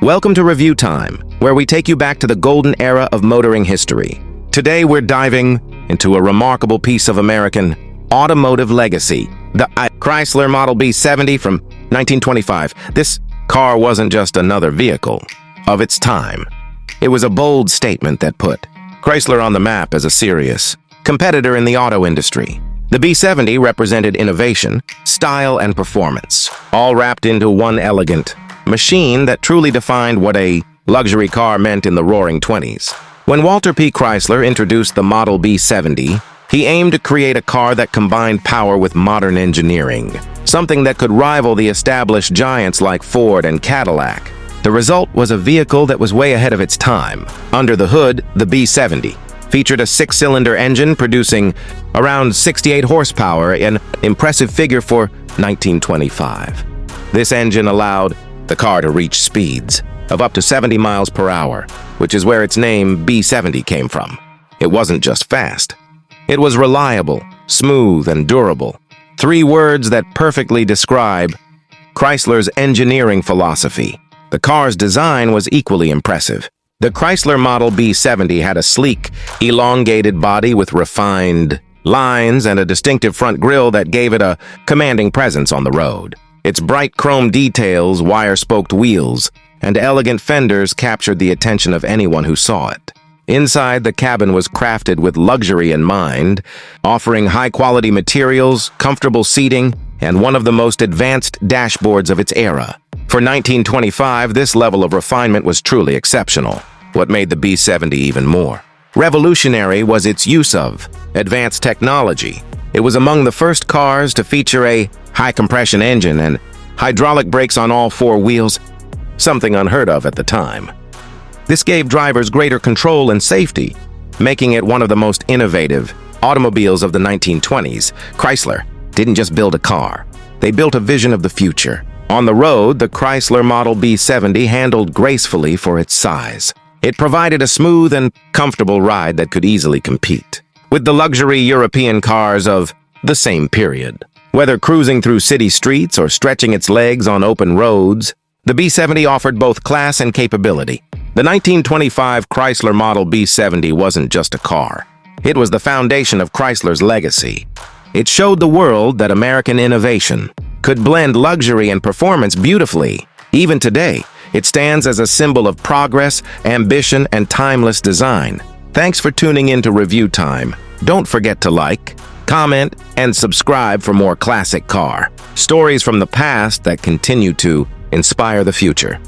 Welcome to Review Time, where we take you back to the golden era of motoring history. Today we're diving into a remarkable piece of American automotive legacy, the Chrysler Model B70 from 1925. This car wasn't just another vehicle of its time. It was a bold statement that put Chrysler on the map as a serious competitor in the auto industry. The B70 represented innovation, style, and performance, all wrapped into one elegant machine that truly defined what a luxury car meant in the Roaring '20s. When Walter P. Chrysler introduced the Model B70, he aimed to create a car that combined power with modern engineering, something that could rival the established giants like Ford and Cadillac. The result was a vehicle that was way ahead of its time. Under the hood, the B70 featured a six-cylinder engine producing around 68 horsepower, an impressive figure for 1925. This engine allowed the car to reach speeds of up to 70 miles per hour, which is where its name B70 came from. It wasn't just fast. It was reliable, smooth, and durable. Three words that perfectly describe Chrysler's engineering philosophy. The car's design was equally impressive. The Chrysler Model B70 had a sleek, elongated body with refined lines and a distinctive front grille that gave it a commanding presence on the road. Its bright chrome details, wire-spoked wheels, and elegant fenders captured the attention of anyone who saw it. Inside, the cabin was crafted with luxury in mind, offering high-quality materials, comfortable seating, and one of the most advanced dashboards of its era. For 1925, this level of refinement was truly exceptional. What made the B70 even more revolutionary was its use of advanced technology. It was among the first cars to feature a high-compression engine and hydraulic brakes on all four wheels, something unheard of at the time. This gave drivers greater control and safety, making it one of the most innovative automobiles of the 1920s. Chrysler didn't just build a car, they built a vision of the future. On the road, the Chrysler Model B70 handled gracefully for its size. It provided a smooth and comfortable ride that could easily compete with the luxury European cars of the same period. Whether cruising through city streets or stretching its legs on open roads, the B70 offered both class and capability. The 1925 Chrysler Model B70 wasn't just a car. It was the foundation of Chrysler's legacy. It showed the world that American innovation could blend luxury and performance beautifully. Even today, it stands as a symbol of progress, ambition, and timeless design. Thanks for tuning in to Review Time. Don't forget to like, comment, and subscribe for more classic car stories from the past that continue to inspire the future.